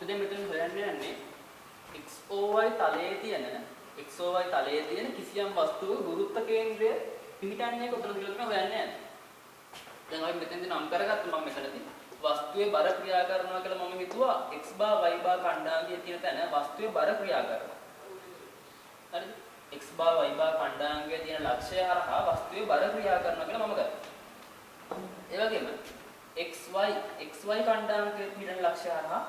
අපි දැන් මෙතන හොයන්න යන්නේ XOY තලයේ තියෙන කිසියම් වස්තුවක ගුරුත්ව කේන්ද්‍රය පිහිටන්නේ කොතනද කියලා තමයි හොයන්න යන්නේ. දැන් අපි මෙතෙන්දී නම් කරගත්තා මම මෙතනදී වස්තුවේ බර ක්‍රියා කරනවා කියලා මම හිතුවා x බා y බා ඛණ්ඩාංගයේ තියෙන තැන වස්තුවේ බර ක්‍රියා කරනවා. හරිද? x බා y බා ඛණ්ඩාංගයේ තියෙන ලක්ෂය හරහා වස්තුවේ බර ක්‍රියා කරනවා කියලා මම ගත්තා. ඒ වගේම xy ඛණ්ඩාංගයේ තියෙන ලක්ෂය හරහා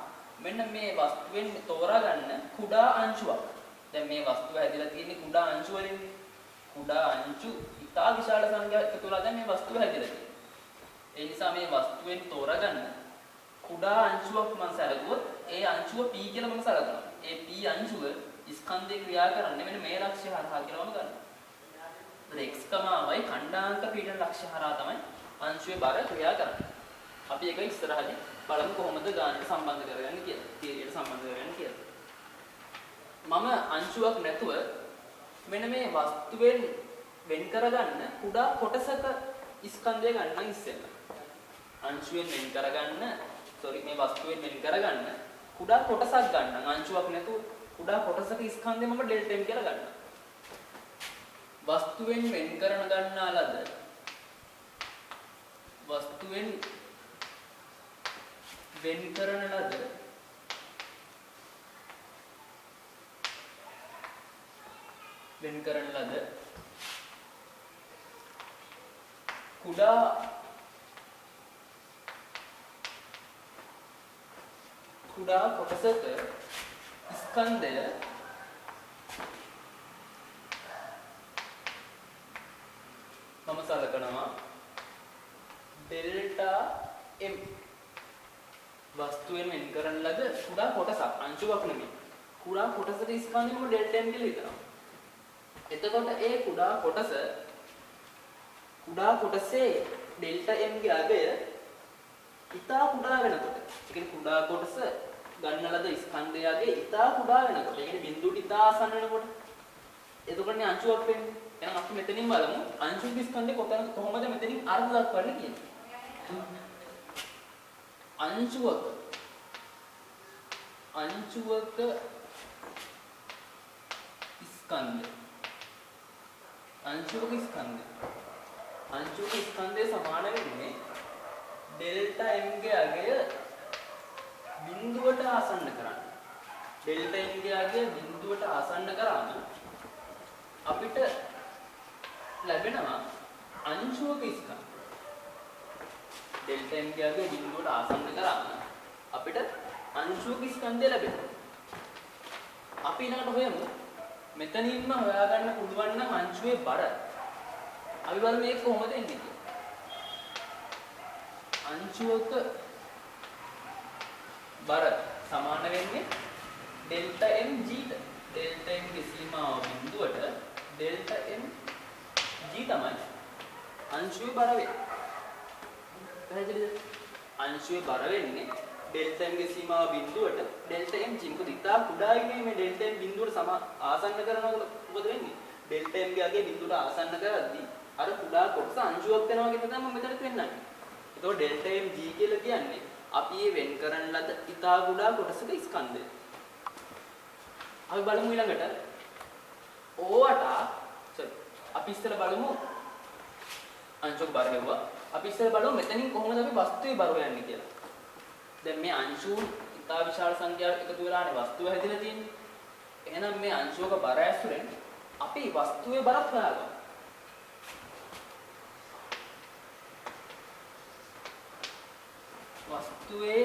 මෙන්න මේ වස්තුවෙන් තෝරාගන්න කුඩා අංශුවක්. දැන් මේ වස්තුව හැදිලා තියෙන්නේ කුඩා අංශු වලින්. කුඩා අංශු ඉතා විශාල සංඛ්‍යාවක් එකතු වෙලා දැන් මේ වස්තුව හැදිලා තියෙන්නේ. ඒ නිසා මේ වස්තුවෙන් තෝරාගන්න කුඩා අංශුවක් මම සැලකුවොත් ඒ අංශුව p කියලා මම සලකනවා. ඒ p අංශුව ස්කන්ධේ ක්‍රියා කරන්නේ මෙන්න මේ ලක්ෂ්‍ය හරහා කියලා මම ගන්නවා. x, y ඛණ්ඩාංක පීඩන ලක්ෂ්‍ය හරහා තමයි අංශුවේ බර ක්‍රියා කරන්නේ. අපි ඒක ඉස්සරහදී බලමු කොහොමද ගානට සම්බන්ධ කරගන්නේ කියලා. තීරියට සම්බන්ධ කරගන්නේ කියලා. මම අංශුවක් නැතුව මෙන්න මේ වස්තුවෙන් වෙන් කරගන්න කුඩා කොටසක ස්කන්ධය ගන්න ඉස්සෙල්ලා. අංශුවෙන් වෙන් කරගන්න මේ වස්තුවෙන් වෙන් කරගන්න කුඩා කොටසක් ගන්න. අංශුවක් නැතුව කුඩා කොටසක ස්කන්ධය මම ඩෙල්ටා m කියලා ගන්නවා. වස්තුවෙන් වෙන් කරන ගන්නාලද වස්තුවෙන් වෙන් කරන ලද කුඩා කොටසක ස්කන්ධය මම සලකනවා ඩෙල්ටා m. වස්තුවෙන් වෙන් කරන ලද කුඩා කොටසක් අංශුවක් නෙමෙයි. කුඩා කොටසක ස්කන්ධය මම ඩෙල්ටා m කියලා හිතනවා. එතකොට ඒ කුඩා කොටසේ ඩෙල්ටා m ගේ අගය ඉතා කුඩා වෙනකොට, ඒ කියන්නේ කුඩා කොටස ගන්න ලද ස්කන්ධයේ අගය ඉතා කුඩා වෙනකොට, ඒ කියන්නේ බිඳුවට ඉතා ආසන්න වෙනකොට එතකොටනේ අංශුවක් වෙන්නේ. එහෙනම් අපි මෙතනින් බලමු අංශුක ස්කන්ධය කොහොමද මෙතනින් අර්ථ දක්වන්නේ කියන්නේ. අංශුවක ස්කන්ධය සමාන වෙන්නේ ඩෙල්ටා m ගේ අගය බිඳුවට ආසන්න කරන්න. ඩෙල්ටා m ගේ අගය බිඳුවට ආසන්න කරාම අපිට ලැබෙනවා අංශුවක ස්කන්ධය. ඩෙල්ටා m ගේ අගය බිඳුවට ආසන්න කරාම අපිට අංශුවක ස්කන්ධය ලැබෙනවා. අපි ඊළඟට හොයමු මෙතනින්ම හොයාගන්න පුළුවන් නම් අංශුවේ බර. අපි බලමු මේක කොහොමද එන්නේ කියලා. අංශුවක බර සමාන වෙන්නේ ඩෙල්ටා m g ට. ඩෙල්ටා m ගේ සීමාව බිඳුවට ඩෙල්ටා m g තමයි අංශුවේ බර වෙන්නේ. පැහැදිලිද? අංශුවේ බර වෙන්නේ ඩෙල්ටා m ගේ සීමාව බිඳුවට ඩෙල්ටා m g. මොකද ඉතා කුඩායි මේ ඩෙල්ටා m බිඳුවට ආසන්න කරනකොට මොකද වෙන්නේ? ඩෙල්ටා m ගේ අගය බිඳුවට ආසන්න කරද්දී අර කුඩා කොටස අංශුවක් වෙනවා කියන එක තමයි මෙතනට වෙන්නන්නේ. ඒතකොට ඩෙල්ටා m g කියලා කියන්නේ අපි මේ වෙන් කරන ලද ඉතා කුඩා කොටසක ස්කන්ධය. අපි බලමු ඊළඟට අපි ඉස්සෙල්ලා බලමු අංශුක බර හෙව්වා. අපි ඉස්සෙල්ලා බලමු මෙතනින් කොහොමද අපි වස්තුවේ බර හොයන්නේ කියලා. දැන් මේ අංශුන් ඉතා විශාල සංඛ්‍යාවක් එකතු වෙලානේ වස්තුව හැදිලා තියෙන්නේ. එහෙනම් මේ අංශුවක බර ඇසුරෙන් අපි වස්තුවේ බරත් හොයාගමු. වස්තුවේ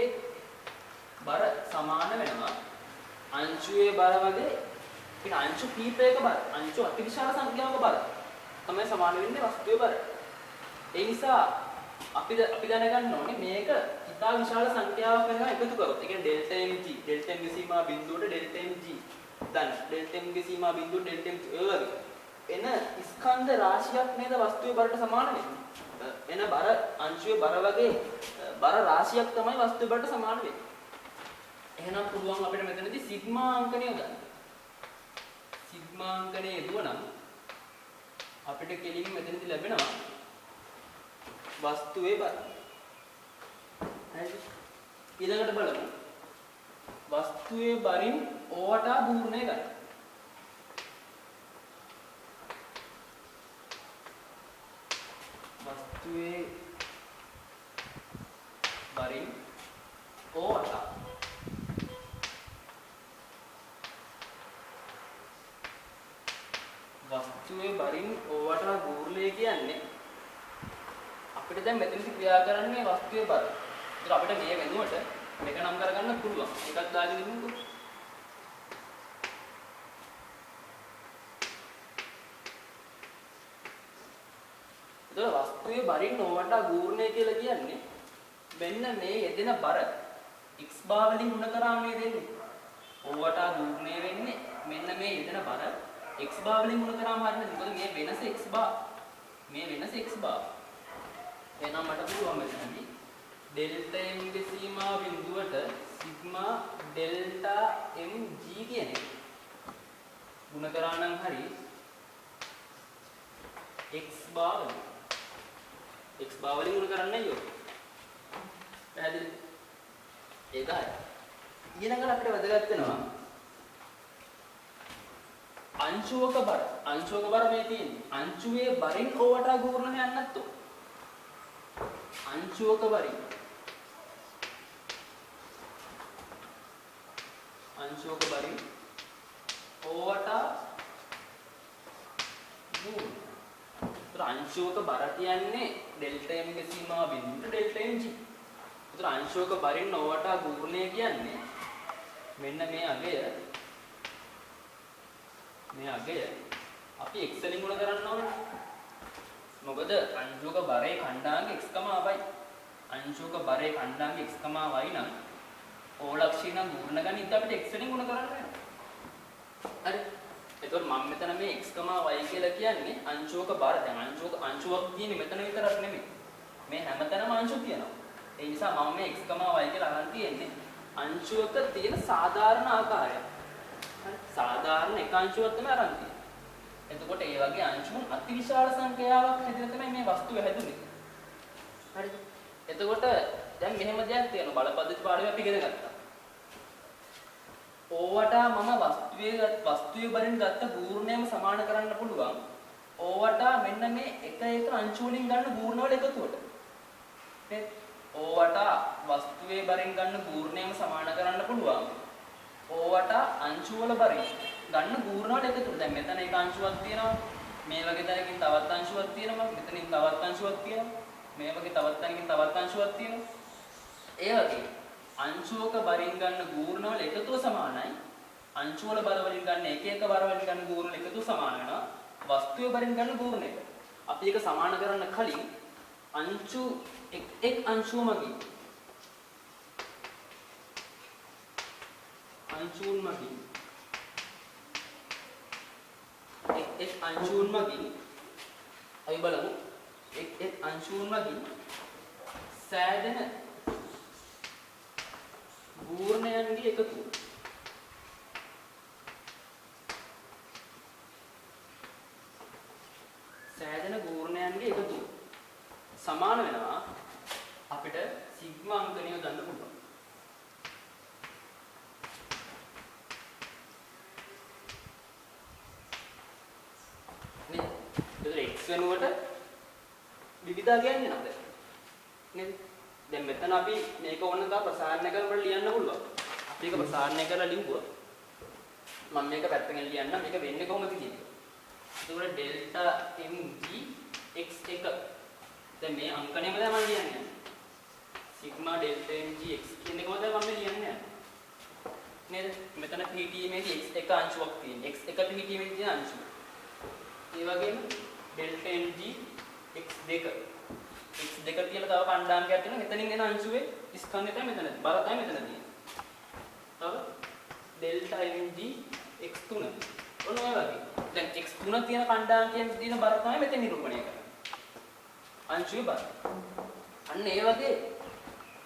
බර සමාන වෙනවා අංශුවේ බර වගේ කියන අංශු කීපයක බර. අංශු අතිවිශාල සංඛ්‍යාවක බර තමයි සමාන වෙන්නේ වස්තුවේ බර. ඒ නිසා අපි දැනගන්න ඕනේ මේක ඉතා විශාල සංඛ්‍යාවක් වෙනවා එකතු කරොත්. ඒ කියන්නේ delta m g, delta m ගේ සීමා බිඳුවට ඩෙල්ටා m g, දැන් ඩෙල්ටා m ගේ සීමා බිඳුවට ඩෙල්ටා m g ඔය වගේ එන ස්කන්ධ රාශියක් නේද වස්තුවේ බරට සමාන වෙන්නේ. එන බර අංශුවේ බර වගේ බර රාශියක් තමයි වස්තුවේ බරට සමාන වෙන්නේ. එහෙනම් පුළුවන් අපිට මෙතනදී සිග්මා අංකණය ගන්න. සිග්මා අංකණය යදුවනම් අපිට කෙලින්ම මෙතනදී ලැබෙනවා වස්තුවේ බර. හරිද? ඊළඟට බලමු වස්තුවේ බරින් ඕවට ගූර්ණය ගන්න. වස්තුවේ බරින් ඕවට වස්තුවේ බරින් ඕවට ගූර්ණය කියන්නේ අපිට දැන් මෙතනදි ක්‍රියා කරන්නේ වස්තුවේ බර. ඒක අපිට මේ වෙනුවට මේක නම් කරගන්න පුළුවන්. එකක් දාගෙන ඉන්නකෝ. ඒක වස්තුවේ බරින් ඕවට ගූර්ණය කියලා කියන්නේ මෙන්න මේ යෙදෙන බර x බා වලින් ගුණ කරාම මේ දෙන්නේ. ඕවට ගූර්ණය වෙන්නේ මෙන්න මේ යෙදෙන බර x බා වලින් ගුණ කරාම හරියන්නේ. මොකද මේ වෙනස x බා. මේ වෙනස x බා. එහෙනම් මට පුළුවන් මෙතනදී ඩෙල්ටා m ගේ සීමා බිඳුවට සිග්මා ඩෙල්ටා mg කියන එක ගුණ කරා නම් හරි x බා වලින් ගුණ කරන්නේ අයියෝ. පැහැදිලි? ඒකයි. ඊළඟට අපිට වැදගත් වෙනවා අංශුවක බර. අංශුවක බර මේ තියෙන්නේ. අංශුවේ බරින් ඕවට ගූර්ණය යන්නේ නැත්තෝ. अंशुओं का बारी ओवटा गुण तो अंशुओं का बारा කියන්නේ डेल्टा m ගේ සීමා බිඳුවට डेल्टा mg. උතර अंशुओं का बारी ओवटा ගුණය කියන්නේ මෙන්න මේ අගය අපි x වලින් ගුණ කරන්න ඕනේ. මොකද अंशुओं का बारे खंडांक x, y अंशुओं का बारे खंडांक x, y නම් ඕලක්ෂී නම් ගුණ ගන්න ඉතින් අපිට x වලින් ගුණ කරන්න වෙනවා. හරි. එතකොට මම මෙතන මේ x, y කියලා කියන්නේ अंशुओं का बार. දැන් अंशुවක් තියෙන්නේ මෙතන විතරක් නෙමෙයි. මේ හැමතැනම अंशු තියෙනවා. ඒ නිසා මම මේ x, y කියලා අරන් තියෙන්නේ अंशुවක තියෙන සාධාරණ ආකාරය. හරි. සාධාරණ එක अंशුවක් තමයි අරන් තියෙන්නේ. එතකොට ඒ වගේ අංශුන් අතිවිශාල සංඛ්‍යාවක් හැදෙන තමයි මේ වස්තුව හැදුනේ. හරිද? එතකොට දැන් මෙහෙම දෙයක් තියෙනවා. බලපද්ධති පාඩුවේ අපි ඉගෙන ගත්තා. ඕවට මම වස්තුවේ බරින් ගත්ත ගූර්ණයම සමාන කරන්න පුළුවන්. ඕවට මෙන්න මේ එක අංශු වලින් ගන්න ගූර්ණ වල එකතුවට. නේද? ඕවට වස්තුවේ බරින් ගන්න ගූර්ණයම සමාන කරන්න පුළුවන්. ඕවට අංශු වල බරින් ගන්න ගූර්ණ වල එකතුවට. දැන් මෙතන එක අංශුවක් තියෙනවා. මේ වගේ තැනකින් තවත් අංශුවක් තියෙනවා. මෙතනින් තවත් අංශුවක් තියෙනවා. මේ වගේ තවත් තැනකින් තවත් අංශුවක් තියෙනවා. ඒ වගේ अंशुओं का बरिंग गන්න ගූර්ණ වල එකතුව සමානයි. अंशु වල බර වලින් ගන්න එක බර වලින් ගන්න ගූර්ණ එකතුව සමාන වෙනවා. වස්තුවේ බරින් ගන්න ගූර්ණ එක. අපි ඒක සමාන කරන්න කලින් अंशु එක් अंशुව මගින් अंशुන් මගින් එක් अंशुන් මගින් අපි බලමු එක් अंशुන් මගින් සෑදෙන ගූර්ණයන්ගේ එකතුව. සෑදෙන ගූර්ණයන්ගේ එකතුව සමාන වෙනවා අපිට සිග්මා අංකණය ගන්න පුළුවන්. නේද? ඒක x වෙනුවට විවිධා කියන්නේ නැද්ද? නේද? දැන් මෙතන අපි මේක ඕන තා ප්‍රසාරණය කරලා ලියන්න පුළුවන්. අපි ඒක ප්‍රසාරණය කරලා ලියුවා. මම මේක පැත්තකින් ලියන්න. මේක වෙන්නේ කොහොමද කියන්නේ? ඒකට ඩෙල්ටා mg x1. දැන් මේ අංකණයම තමයි මම ලියන්නේ. සිග්මා ඩෙල්ටා mg x කියන එකම තමයි මම ලියන්නේ. නේද? මෙතන PTA මේකේ x1 අංශුවක් තියෙනවා. x1 PTA මේකේ තියෙන අංශුව. ඒ වගේම ඩෙල්ටා mg x2 x2 කියලා තව කණ්ඩායමක් තියෙනවා. මෙතනින් එන අංශුවේ ස්කන්ධය තමයි මෙතන. බර තමයි මෙතන තියෙන්නේ. තව ඩෙල්ටා mg x3. ඔන්න ඔය වගේ. දැන් x3 තියෙන කණ්ඩායමකින් තියෙන බර තමයි මෙතන නිරූපණය කරන්නේ. අංශුවේ බර. අන්න ඒ වගේ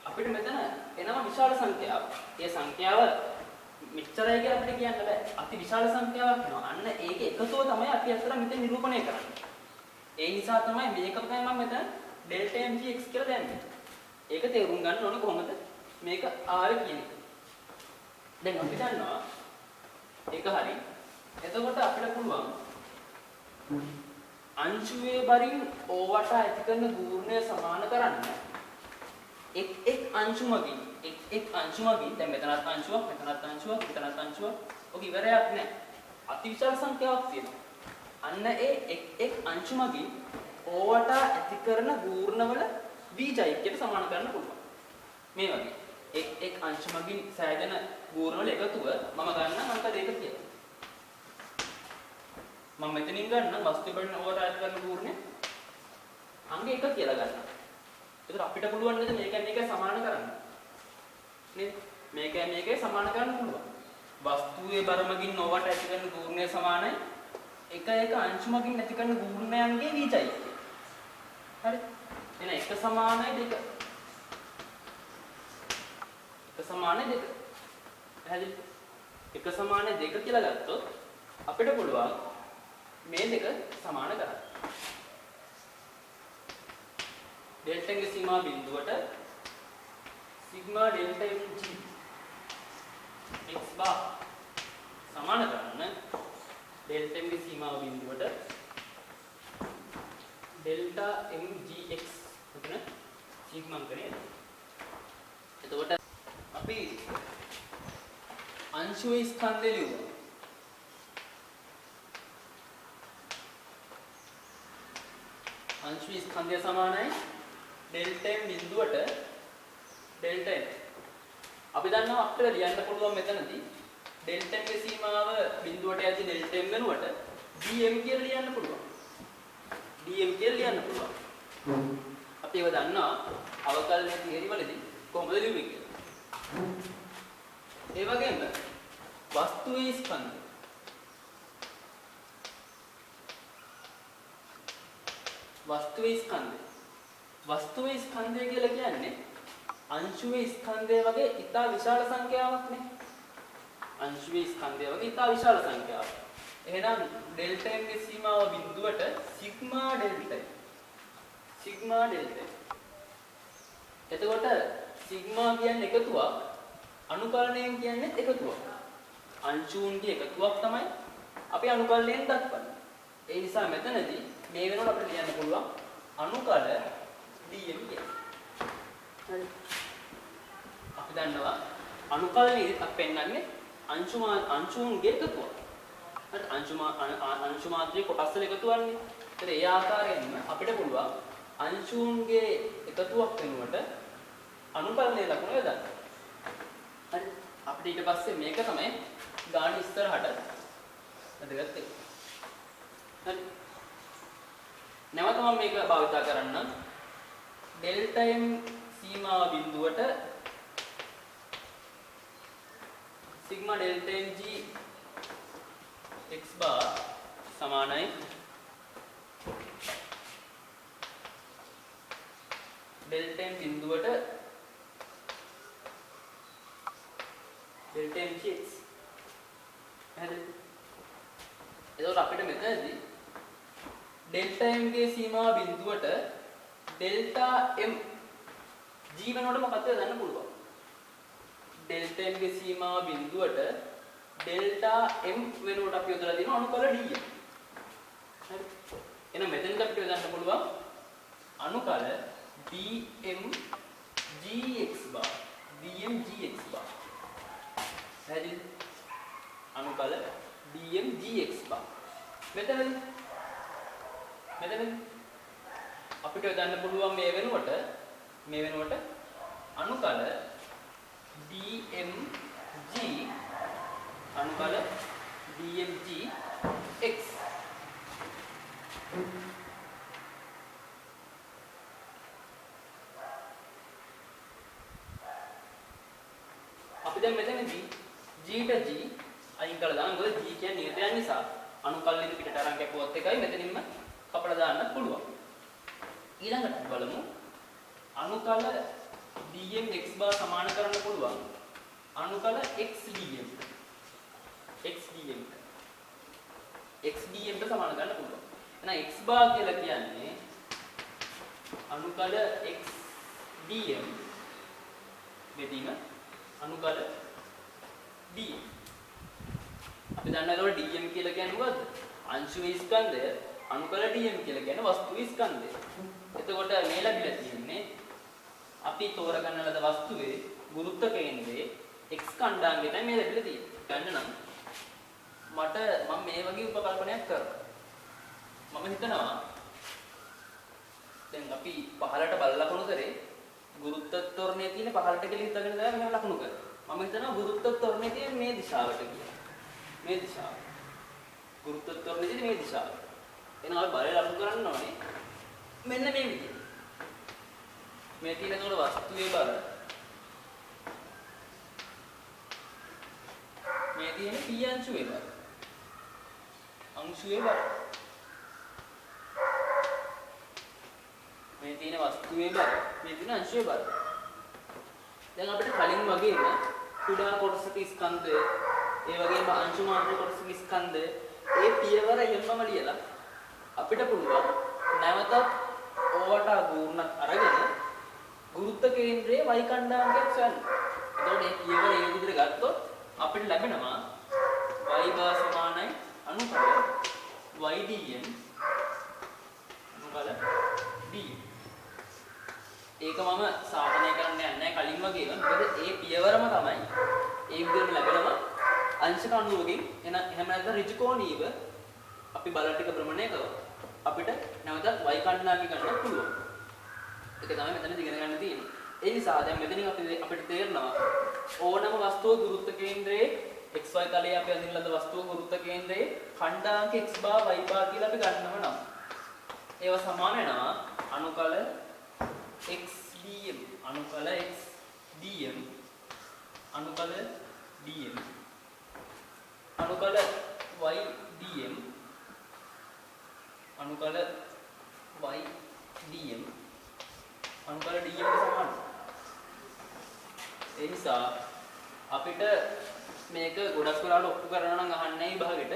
අපිට මෙතන එනවා විශාල සංඛ්‍යාවක්. ඒ සංඛ්‍යාව මෙච්චරයි කියලා අපිට කියන්න බෑ. අති විශාල සංඛ්‍යාවක් වෙනවා. අන්න ඒකේ එකතුව තමයි අපි අතර මෙතන නිරූපණය කරන්නේ. ඒ නිසා තමයි මේක තමයි මම මෙතන ඩෙල්ටා mg x කියලා දැම්මේ. ඒක තේරුම් ගන්න ඕන කොහොමද මේක ආවේ කියන එක. දැන් අපි දන්නවා ඒක හරි. එතකොට අපිට පුළුවන් අංශුවේ බරින් ඕවට ඇති කරන ගූර්ණය සමාන කරන්න එක් අංශුමකින් එක් අංශුමකින් දැන් මෙතනත් අංශුවක් මෙතනත් අංශුවක් මෙතනත් අංශුවක් ඔක ඉවරයක් නැහැ. අතිවිශාල සංඛ්‍යාවක් තියෙනවා. අන්න ඒ එක් අංශුමකින් ඕවට ඇති කරන ගූර්ණවල බීජයික්‍යයට සමාන කරන්න පුළුවන්. මේ වගේ එක් අංශුමකින් සෑදෙන ගූර්ණවල එකතුව මම ගන්න අංක 2 කියලා. මම මෙතනින් ගන්න වස්තු බරින් ඕවට ඇති කරන ගූර්ණය අංක 1 කියලා ගන්නවා. ඒතර අපිට පුළුවන් නේද මේකයි මේකයි සමාන කරන්න. නේද? මේකයි මේකයි සමාන කරන්න පුළුවන්. වස්තුවේ බරමකින් නොවට ඇති කරන ගූර්ණය සමානයි එක අංශුමකින් ඇති කරන ගූර්ණයන්ගේ බීජයි. හරි? එහෙනම් එක සමානයි දෙක. එක සමානයි දෙක. පැහැදිලි? එක සමානයි දෙක කියලා ගත්තොත් අපිට පුළුවන් මේ දෙක සමාන කරන්න. ඩෙල්ටා ගේ සීමා බිඳුවට සිග්මා ඩෙල්ටා mg x බා සමාන කරන්න ඩෙල්ටා ගේ සීමා බිඳුවට ඩෙල්ටා mgx මෙතන සිග්මා අංකනේ. එතකොට අපි අංශුවේ ස්කන්ධය ලියුවා. අංශුවේ ස්කන්ධය සමානයි ඩෙල්ටා m බිඳුවට ඩෙල්ටා m. අපි දන්නවා අපිට ලියන්න පුළුවන් මෙතනදී ඩෙල්ටා m ගේ සීමාව බිඳුවට ඇති ඩෙල්ටා m වෙනුවට dm කියලා ලියන්න පුළුවන්. dm කියලා ලියන්න පුළුවන්. අපි ඒව දන්නවා අවකලනයේ තියරි වලදී කොහොමද ලියුවේ කියලා. ඒ වගේම වස්තුවේ ස්කන්ධය වස්තුවේ ස්කන්ධය කියලා කියන්නේ අංශුවේ ස්කන්ධය වගේ ඉතා විශාල සංඛ්‍යාවක් නේ. අංශුවේ ස්කන්ධය වගේ ඉතා විශාල සංඛ්‍යාවක්. එහෙනම් ඩෙල්ටා m ගේ සීමාව බිඳුවට සිග්මා ඩෙල්ටා. එතකොට සිග්මා කියන්නේ එකතුවක්, අනුකලනයෙන් කියන්නේ එකතුවක්. අංශුන්ගේ එකතුවක් තමයි අපි අනුකලනයෙන් දක්වන්නේ. ඒ නිසා මෙතනදී මේ වෙනකොට අපිට ලියන්න පුළුවන් අනුකල dm කියලා. හරි. අපි දන්නවා අනුකලනයේදී අපි පෙන්නන්නේ අංශුන්ගේ එකතුවක්. හරි. අංශු මාත්‍රයේ කොටස් වල එකතුවන්නේ. ඒතර ඒ ආකාරයෙන්ම අපිට පුළුවන් අංශුන්ගේ එකතුවක් වෙනුවට අනුකලනයේ ලකුණ යොදන්න. හරි. අපිට ඊට පස්සේ මේක තමයි ගාන ඉස්සරහට වැදගත් එක. හරි. නැවත මම මේක භාවිත කරන්න ඩෙල්ටා m සීමා බිඳුවට sigma delta mg x bar සමානයි ඩෙල්ටා m බිඳුවට ඩෙල්ටා mg x. හරිද? එතකොට අපිට මෙතනදී ඩෙල්ටා m ගේ සීමා බිඳුවට ඩෙල්ටා m g වෙනකොට මොකක්ද ගන්න පුළුවන්? ඩෙල්ටා m ගේ සීමා බිඳුවට ඩෙල්ටා m වෙනකොට අපි යොදලා දෙනවා අනුකල dm. හරි. එහෙනම් මෙතනදී අපිට යොදන්න පුළුවන් අනුකල dm gx bar. dm gx bar. හරිද? අනුකල dm gx bar. මෙතනදී අපිට යොදන්න පුළුවන් මේ වෙනුවට අනුකල dmg අනුකල dmg x. අපි දැන් මෙතනදී g ට g අයින් කරලා දාන්න. මොකද g කියන්නේ නියතයන් නිසා අනුකලනයේ පිටට අරන් කැපුවොත් එකයි මෙතනින්ම කපලා දාන්න පුළුවන්. ඊළඟට බලමු අනුකල dm x bar සමාන කරන්න පුළුවන් අනුකල xdm. xdm ට සමාන කරන්න පුළුවන්. එහෙනම් x bar කියලා කියන්නේ අනුකල xdm බෙදීම අනුකල dm. අපි දන්නවා ඒතකොට dm කියලා කියන්නේ මොකද්ද? අංශු ස්කන්ධය අනුකල dm කියලා කියන්නේ වස්තු ස්කන්ධය. එතකොට මේ ලැබිලා තියෙන්නේ අපි තෝරගන්න ලද වස්තුවේ ගුරුත්ව කේන්ද්‍රයේ x කණ්ඩාංගය තමයි මේ ලැබිලා තියෙන්නේ. ගන්න නම් මම මේ වගේ උපකල්පනයක් කරනවා. මම හිතනවා දැන් අපි පහළට බල ලකුණු කරේ ගුරුත්ව ත්වරණයේ තියෙන පහළට කියලා හිතගෙන තමයි මෙහෙම ලකුණු කරේ. මම හිතනවා ගුරුත්ව ත්වරණයේ තියෙන මේ දිශාවට කියලා. මේ දිශාව. ගුරුත්ව ත්වරණයේ තියෙන මේ දිශාව. එහෙනම් අපි බලය ලකුණු කරන්න ඕනේ. මෙන්න මේ විදිහට. මේ තියෙන උඩ වස්තුවේ බර. මේ තියෙන p අංශුවේ බර. අංශුවේ බර. මේ තියෙන වස්තුවේ බර, මේ තියෙන අංශුවේ බර. දැන් අපිට කලින් වගේම කුඩා කොටසක ස්කන්ධය, ඒ වගේම අංශු මාත්‍ර කොටසක ස්කන්ධය, ඒ පියවර එහෙමම ලියලා අපිට පුළුවන් නැවතත් ඕවට ගුණක් අරගෙන ගුරුත්ව කේන්ද්‍රයේ y කණ්ඩායමක් සොයන්න. එතකොට මේ පියවර ඒ විදිහට ගත්තොත් අපිට ලැබෙනවා y බා සමානයි අනුකල ydm අනුකල d. ඒක මම සාධනය කරන්න යන්නේ නැහැ කලින් වගේම. මොකද ඒ පියවරම තමයි ඒ විදිහට ලැබෙනවා අංශක අණුවකින් එහෙම නැත්නම් ඍජු කෝණීව අපි බල ටික භ්‍රමණය කරලා අපිට නැවතත් y කණ්ඩායමක් ගන්න පුළුවන්. ඒක තමයි මෙතන ඉගෙන ගන්න තියෙන්නේ. ඒ නිසා දැන් මෙතනින් අපිට තේරෙනවා ඕනම වස්තුව ගුරුත්ව කේන්ද්‍රයේ xy තලයේ අපි අඳින ලද වස්තුව ගුරුත්ව කේන්ද්‍රයේ ඛණ්ඩාංක x බා y බා කියලා අපි ගන්නව නම් ඒව සමාන වෙනවා අනුකල x dm අනුකල x dm අනුකල dm අනුකල y dm අනුකල y dm අනුකල dm සමාන. ඒ නිසා අපිට මේක ගොඩක් වෙලාවට ඔප්පු කරනවා නම් අහන්නේ විභාගෙට.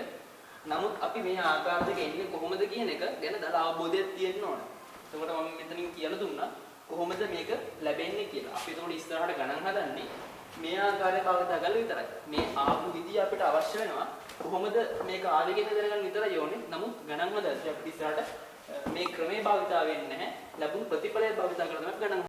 නමුත් අපි මේ ආකාර දෙක එන්නේ කොහොමද කියන එක ගැන දල අවබෝධයක් තියෙන්න ඕන. එතකොට මම මෙතනින් කියලා දුන්නා කොහොමද මේක ලැබෙන්නේ කියලා. අපි එතකොට ඉස්සරහට ගණන් හදන්නේ මේ ආකාරයේ භාවිතා කරලා විතරයි. මේ ආපු විදිය අපිට අවශ්‍ය වෙනවා. කොහොමද මේක ආවේ කියන දරගන්න විතරයි ඕනේ. නමුත් ගණන් හදද්දී අපිට ඉස්සරහට මේ ක්‍රමේ භාවිතා වෙන්නේ නැහැ. ලැබුණු ප්‍රතිඵලය භාවිතා කරලා තමයි ගණන්